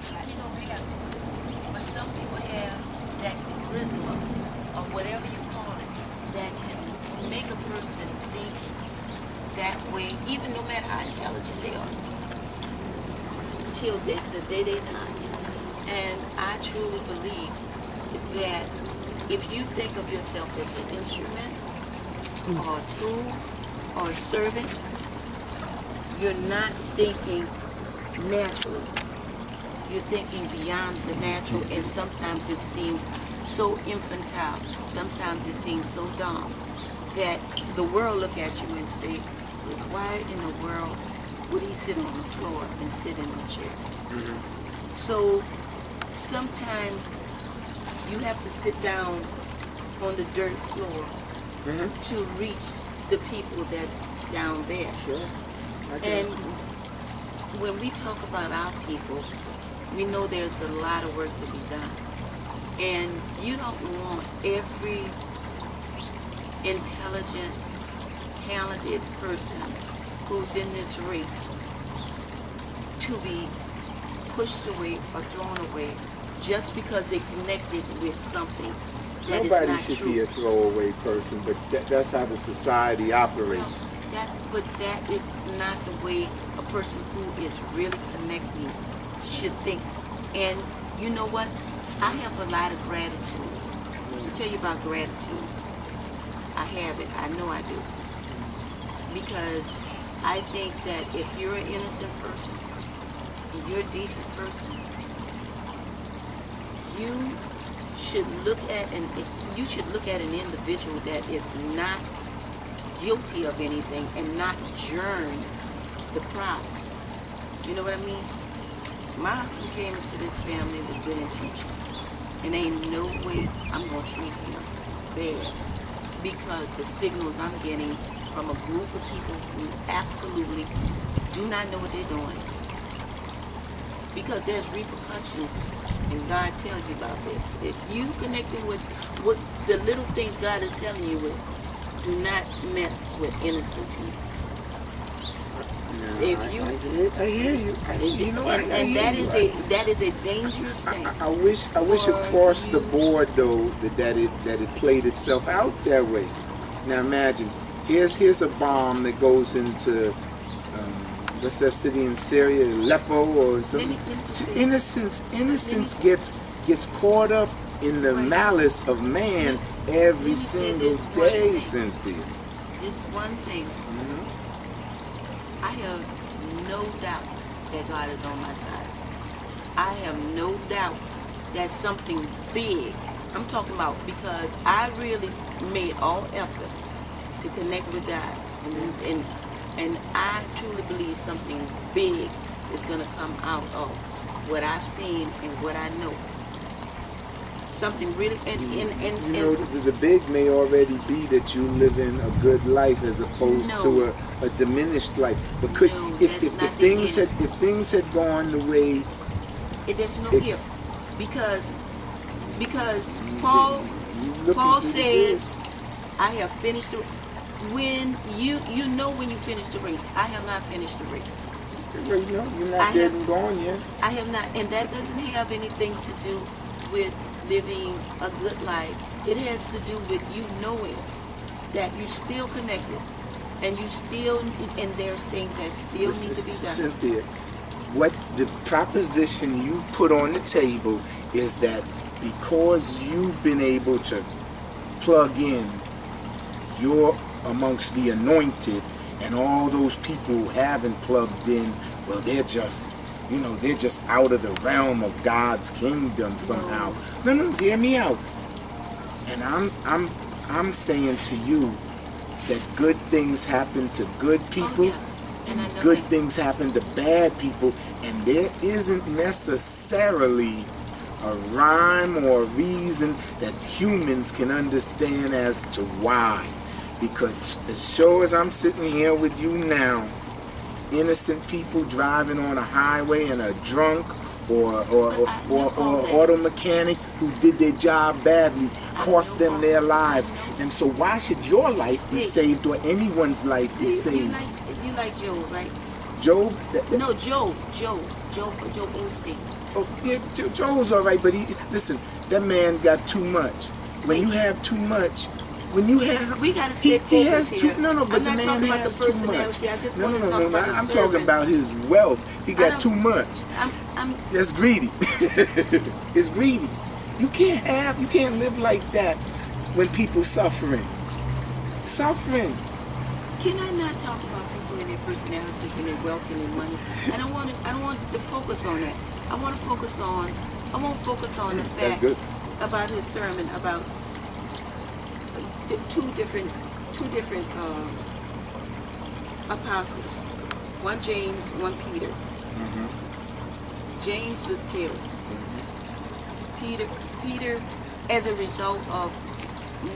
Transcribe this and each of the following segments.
Everybody don't have it. But some people have that charisma, or whatever you call it, that can make a person think that way, even no matter how intelligent they are, till the day they die. And I truly believe that if you think of yourself as an instrument, or a tool, or a servant, you're not thinking naturally. You're thinking beyond the natural, and sometimes it seems so infantile. Sometimes it seems so dumb that the world look at you and say, why in the world would he sit on the floor instead in a chair? So sometimes you have to sit down on the dirt floor to reach the people that's down there. Sure. And when we talk about our people, we know there's a lot of work to be done. And you don't want every intelligent, talented person who's in this race to be pushed away or thrown away just because they connected with something that Nobody is not should true. be a throwaway person, but that's how the society operates. But that is not the way a person who is really connecting should think. And you know what? I have a lot of gratitude. Let me tell you about gratitude. I have it. I know I do. Because I think that if you're an innocent person, if you're a decent person, you should look at an individual that is not guilty of anything and not join the crowd. You know what I mean? My husband came into this family with good intentions, and ain't no way I'm gonna treat him bad, because the signals I'm getting from a group of people who absolutely do not know what they're doing. Because there's repercussions, and God tells you about this. If you connecting with what the little things God is telling you with, do not mess with innocent people. I hear you. That is a dangerous thing. I wish across the board though that it played itself out that way. Now imagine, here's a bomb that goes into what's that city in Syria, Aleppo or something. Innocence gets caught up in the malice of man every single day, Cynthia. This one thing. I have no doubt that God is on my side. I have no doubt that something big, I'm talking about, because I really made all effort to connect with God. And I truly believe something big is going to come out of what I've seen and what I know. Something really, the big may already be that you live in a good life as opposed to a diminished life. But if things had gone the way there's no here, because Paul said, I have finished the. When you know when you finish the race, I have not finished the race. Well, you're not dead and gone yet. I have not, and that doesn't have anything to do with living a good life. It has to do with you knowing that you're still connected, and there's things that still need to be done. Cynthia, what the proposition you put on the table is that because you've been able to plug in, you're amongst the anointed, and all those people who haven't plugged in, well, they're just out of the realm of God's kingdom somehow. No, hear me out. And I'm saying to you that good things happen to good people, and good things happen to bad people, and there isn't necessarily a rhyme or a reason that humans can understand as to why. Because as sure as I'm sitting here with you now, innocent people driving on a highway and a drunk or auto mechanic who did their job badly cost them their lives. And so why should your life be saved or anyone's life be saved? You like Job, right? Job? No, Job. Joe Osteen. Oh, yeah, Joe's all right, but listen, that man got too much. When you have too much, we gotta stay he has focused too. here. No, but I'm the not man talking about has the too much. personality. I just No, want to talk about his I'm servant. talking about his wealth. He got too much. I'm That's greedy. It's greedy. You can't live like that when people suffering. Suffering. Can I not talk about people and their personalities and their wealth and their money? I don't want to focus on that. I won't focus on the fact about his sermon about the two different apostles. One James, one Peter. James was killed. Peter, as a result of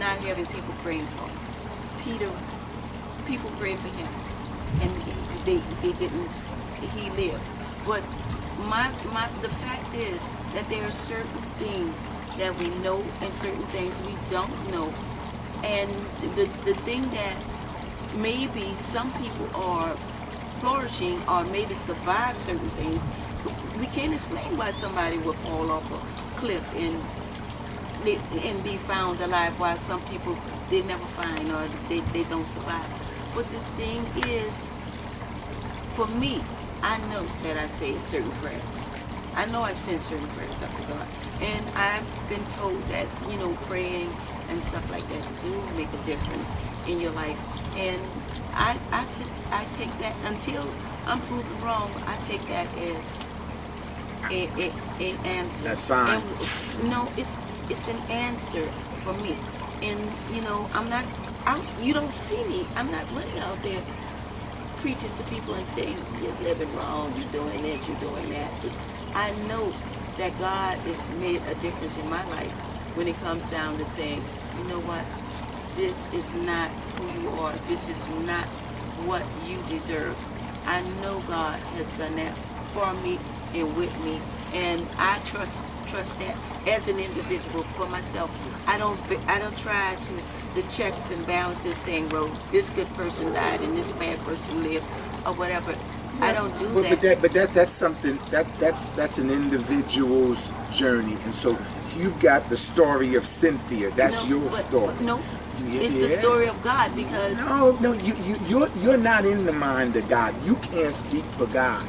not having people praying for him. People prayed for him, and they didn't. He lived. But the fact is that there are certain things that we know and certain things we don't know, and the thing that maybe some people are flourishing or maybe survive certain things, we can't explain why somebody will fall off a cliff and be found alive, while some people they never find or they don't survive. But the thing is, for me, I know that I say certain prayers. I know I send certain prayers up to God, and I've been told that praying and stuff like that do make a difference in your life. And I take that until I'm proven wrong. I take that as a answer. A sign. And, no, it's an answer for me. And you don't see me. I'm not running out there preaching to people and saying you're living wrong, you're doing this, you're doing that. But I know that God has made a difference in my life when it comes down to saying, you know what, this is not who you are. This is not what you deserve. I know God has done that for me and with me, and I trust that as an individual for myself. I don't try to the checks and balances saying, well, this good person died and this bad person lived or whatever. I don't do that. But that's something that's an individual's journey, and so you've got the story of Cynthia. That's your story. No, it's the story of God, because no, you're not in the mind of God. You can't speak for God.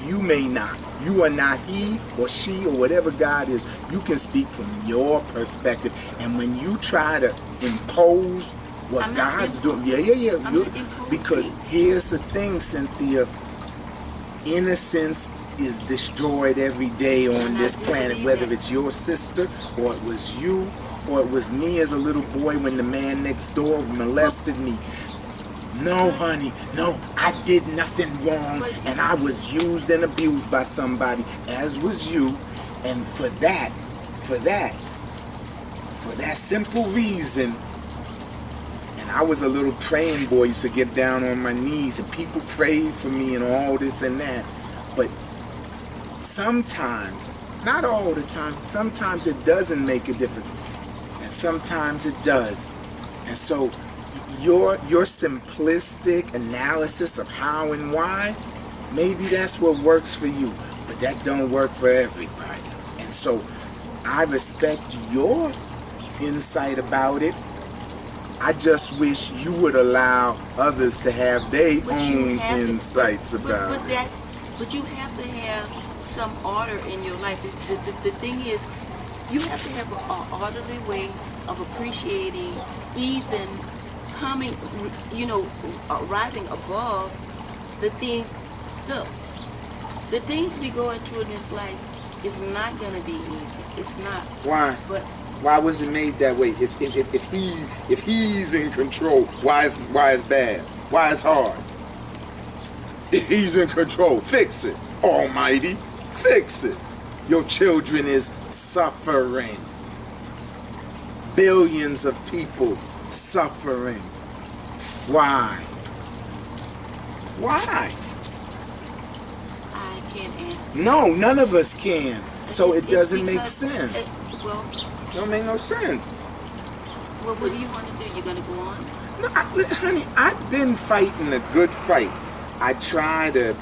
You may not. You are not he or she or whatever God is. You can speak from your perspective. And when you try to impose what God's doing, because here's the thing, Cynthia. Innocence is destroyed every day on this planet, whether it's your sister or it was you or it was me as a little boy when the man next door molested me. No, honey, no, I did nothing wrong, and I was used and abused by somebody, as was you, and for that simple reason, and I was a little praying boy, used to get down on my knees, and people prayed for me and all this and that, but sometimes, not all the time, sometimes it doesn't make a difference, and sometimes it does, and so your simplistic analysis of how and why, maybe that's what works for you, but that don't work for everybody. And so I respect your insight about it. I just wish you would allow others to have their own insights about it. But you have to have some order in your life. The thing is, you have to have an orderly way of appreciating, even coming, rising above the things. Look, the things we going through in this life is not going to be easy. It's not. Why? But why was it made that way? If he's in control, why is bad? Why is hard? If he's in control, fix it. Almighty, fix it. Your children is suffering. Billions of people suffering. Why? Why? I can't answer. No, none of us can. So it doesn't make sense. Well, it don't make no sense. Well, what do you want to do? You're going to go on? No, honey, I've been fighting a good fight. I try to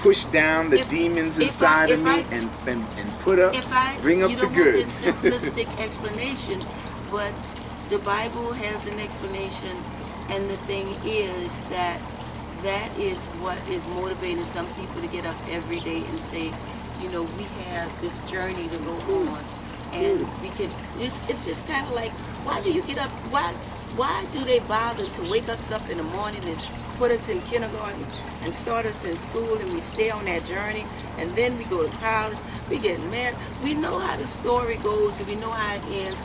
push down the If- demons if inside I- of if me I- and put up, If I, bring up you the don't want good. this simplistic explanation, but the Bible has an explanation, and the thing is that is what is motivating some people to get up every day and say, you know, we have this journey to go on, and we can. It's just kind of like, why do you get up? Why do they bother to wake us up in the morning and put us in kindergarten and start us in school, and we stay on that journey, and then we go to college, we get married, we know how the story goes, and we know how it ends.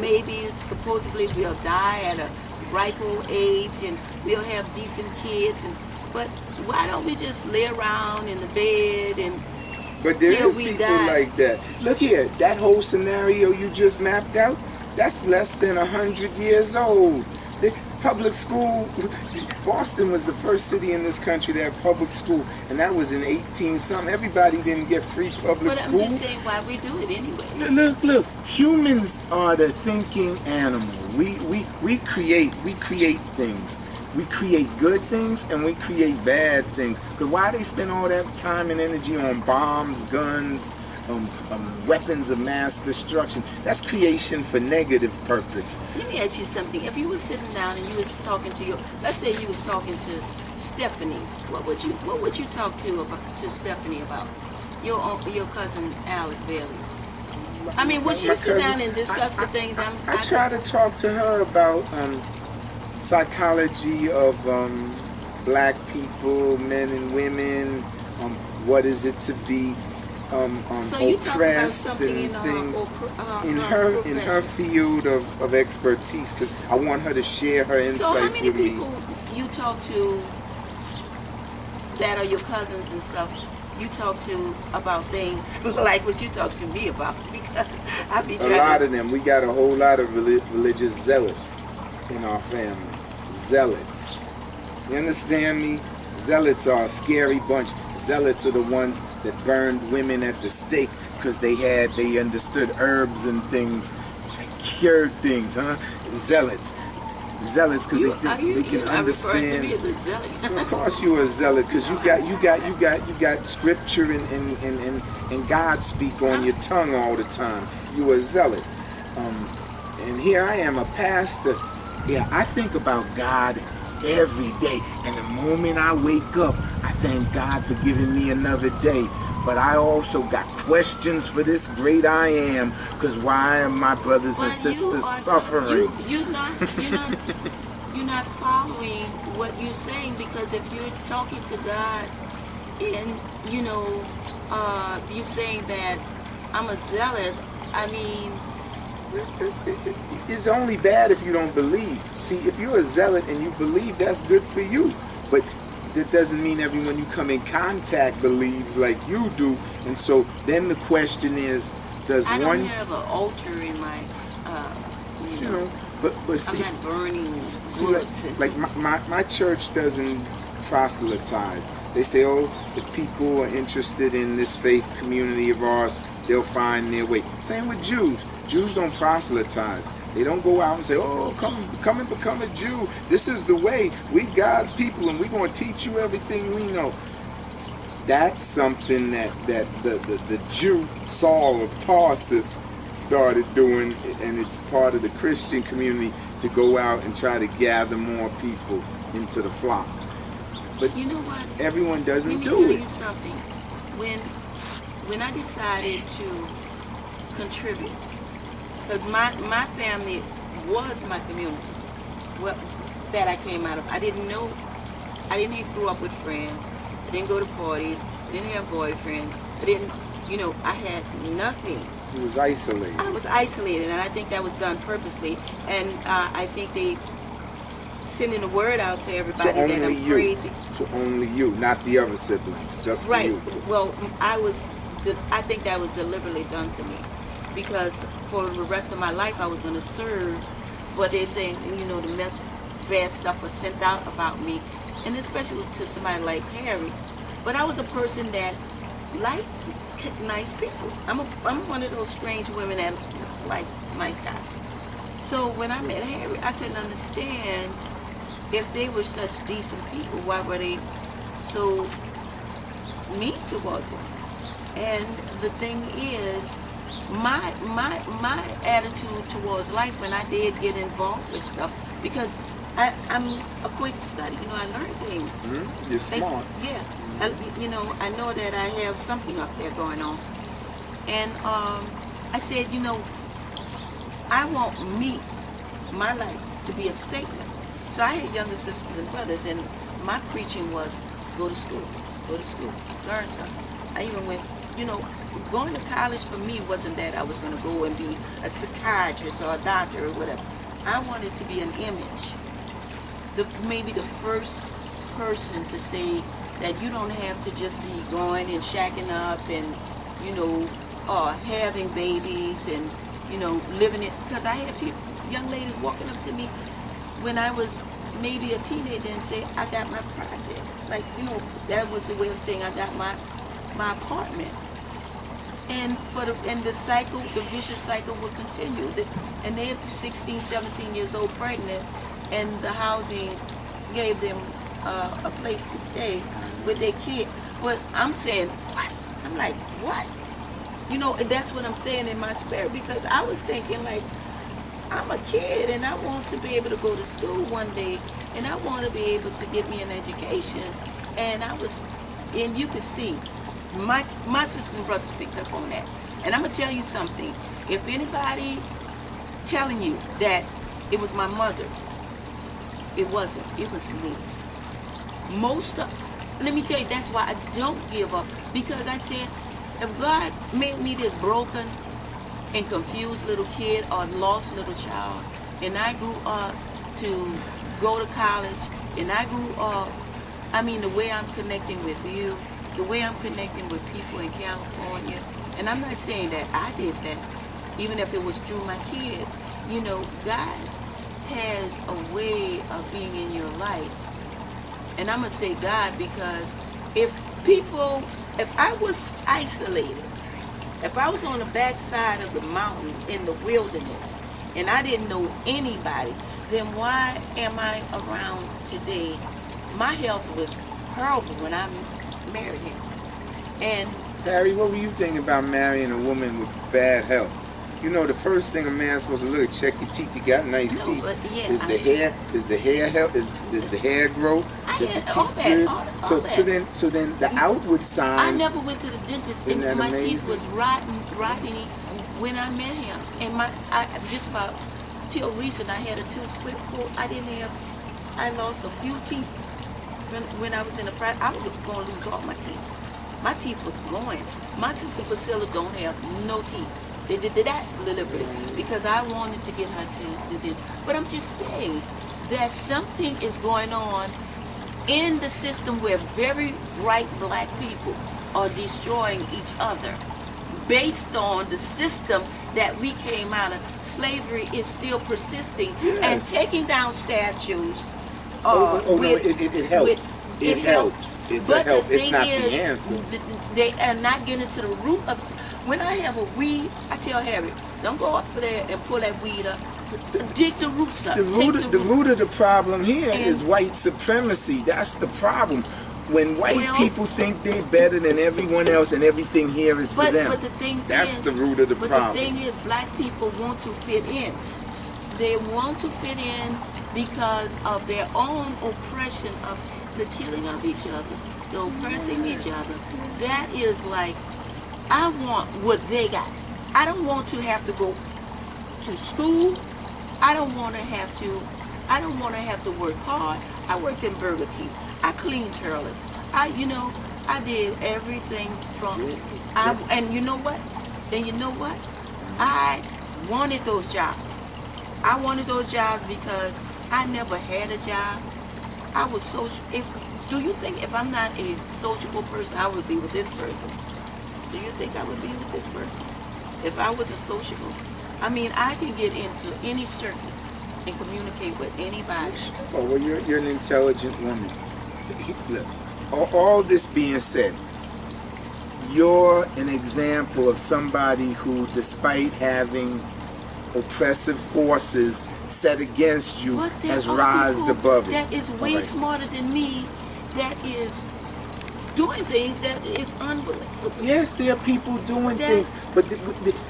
Maybe supposedly we'll die at a ripe old age, and we'll have decent kids, but why don't we just lay around in the bed and But there till is we people die? like that. Look here, that whole scenario you just mapped out, that's less than 100 years old. The public school, Boston was the first city in this country to have public school, and that was in 18 something. Everybody didn't get free public But I'm school. just saying why we do it anyway. Look, humans are the thinking animal. We create things. We create good things and we create bad things. Because why they spend all that time and energy on bombs, guns, weapons of mass destruction? That's creation for negative purpose. Let me ask you something. If you were sitting down and you was talking to let's say you was talking to Stephanie, what would you talk to Stephanie about? Your cousin Alec Bailey. I mean, would you sit down and discuss the things I try to talk to her about psychology of black people, men and women. What is it to be so you talk about oppressed something and things in profession. her field of expertise? Because I want her to share her So how insights many with me. people you talk to that are your cousins and stuff, you talk to about things like what you talk to me about? Because I be A trying lot to... of them. We got a whole lot of religious zealots in our family. Zealots. You understand me? Zealots are a scary bunch. Zealots are the ones that burned women at the stake because they understood herbs and things, cured things, huh? Zealots because they can understand. To me as a zealot. Of course you are a zealot because you got scripture and God speak on your tongue all the time. You are a zealot. And here I am, a pastor. Yeah, I think about God every day. And the moment I wake up, I thank God for giving me another day. But I also got questions for this great I am, because why are my brothers and sisters suffering? You're not following what you're saying, because if you're talking to God and you're saying that I'm a zealot, I mean, it's only bad if you don't believe. See, if you're a zealot and you believe, that's good for you. But that doesn't mean everyone you come in contact believes like you do. And so then the question is, does I one... don't have an altar in my, but see, I'm not burning see, bullets. like my church doesn't proselytize. They say, oh, if people are interested in this faith community of ours, they'll find their way. Same with Jews. Jews don't proselytize. They don't go out and say, oh, come and become a Jew. This is the way. We God's people and we're going to teach you everything we know. That's something that the Jew Saul of Tarsus started doing, and it's part of the Christian community to go out and try to gather more people into the flock. But you know what? Everyone doesn't do it. Let me tell you something. When I decided to contribute, because my family was my community, well, that I came out of. I didn't grow up with friends. I didn't go to parties. I didn't have boyfriends. I had nothing. You was isolated. I was isolated, and I think that was done purposely. And I think they sending the word out to everybody that I'm crazy. To only you, not the other siblings, just right. to you. Well, I think that was deliberately done to me, because for the rest of my life I was going to serve, but they're saying, the bad stuff was sent out about me, and especially to somebody like Harry. But I was a person that liked nice people. I'm one of those strange women that like nice guys. So when I met Harry, I couldn't understand, if they were such decent people, why were they so mean towards him. And the thing is, my attitude towards life when I did get involved with stuff, because I'm a quick study. You know, I learn things. You're smart. Yeah. You know, I know that I have something up there going on. And I said, you know, I want my life to be a statement. So I had younger sisters and brothers, and my preaching was go to school, learn something. I even went, you know, going to college for me wasn't that I was going to go and be a psychiatrist or a doctor or whatever. I wanted to be an image. Maybe the first person to say that you don't have to just be going and shacking up and, you know, having babies and, you know, living it. Because I had people, young ladies walking up to me when I was maybe a teenager and say, I got my project. Like, you know, that was the way of saying I got my apartment. And the cycle, the vicious cycle will continue. And they're 16, 17 years old pregnant, and the housing gave them a place to stay with their kid. But I'm saying, what? I'm like, what? You know, and that's what I'm saying in my spirit, because I was thinking, like, I'm a kid and I want to be able to go to school one day, and I want to be able to get me an education. And you could see, my sisters and brothers picked up on that. And I'm going to tell you something. If anybody telling you that it was my mother, it wasn't. It was me. Let me tell you, that's why I don't give up. Because I said, if God made me this broken and confused little kid or lost little child, and I grew up to go to college, and I grew up, I mean, the way I'm connecting with you, the way I'm connecting with people in California, and I'm not saying that I did that, even if it was through my kid. You know, God has a way of being in your life. And I'm going to say God, because if I was isolated, if I was on the backside of the mountain in the wilderness and I didn't know anybody, then why am I around today? My health was horrible when I married him. And Harry, what were you thinking about marrying a woman with bad health? You know, the first thing a man's supposed to look at, check your teeth. You got nice teeth. But yeah, Is the hair health? Does the hair grow? Is the teeth good? So then the outward signs. I never went to the dentist, and my teeth was rotten when I met him. And just about till recent, I had a tooth pulled. I lost a few teeth when I was in the practice. I was going to lose all my teeth. My teeth was going. My sister Priscilla don't have no teeth. They did that deliberately because I wanted to get her to the dentist. But I'm just saying that something is going on in the system where very bright black people are destroying each other based on the system that we came out of. Slavery is still persisting and taking down statues. No, it helps. It helps. It's a help. It's not the answer. They are not getting to the root of. When I have a weed, I tell Harry, don't go up there and pull that weed up. Dig the roots up. The root of the problem here is white supremacy. That's the problem. When white people think they're better than everyone else and everything here is for them. But the thing that's the root of the problem. But the thing is, black people want to fit in. They want to fit in because of their own oppression of the killing of each other, the oppressing each other. That is like, I want what they got. I don't want to have to go to school. I don't want to have to work hard. I worked in Burger King. I cleaned toilets. I did everything and you know what? I wanted those jobs. I wanted those jobs because I never had a job. I was social. Do you think if I'm not a sociable person, I would be with this person? Do you think I would be with this person if I wasn't sociable? I mean, I can get into any circuit and communicate with anybody. Oh, well, you're an intelligent woman. Look, all this being said, you're an example of somebody who, despite having oppressive forces set against you, has rised above it. That is way smarter than me. That is doing things that is unbelievable. Yes, there are people doing That- things, but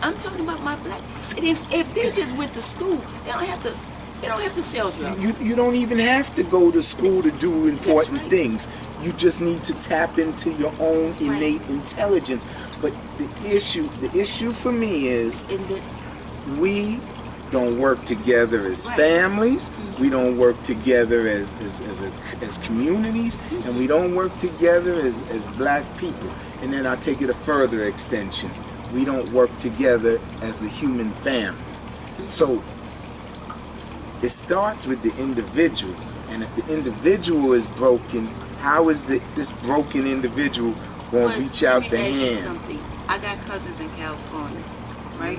I'm talking about my black. It is, if they just went to school, they don't have to. They don't have to sell drugs. you don't even have to go to school to do important right. things. You just need to tap into your own innate intelligence. But the issue for me is we don't work together as families. We don't work together as communities, and we don't work together as black people. And then I take it a further extension. We don't work together as a human family. So it starts with the individual, and if the individual is broken, how is this broken individual going to reach out the Let me ask you hand? something. I got cousins in California, right?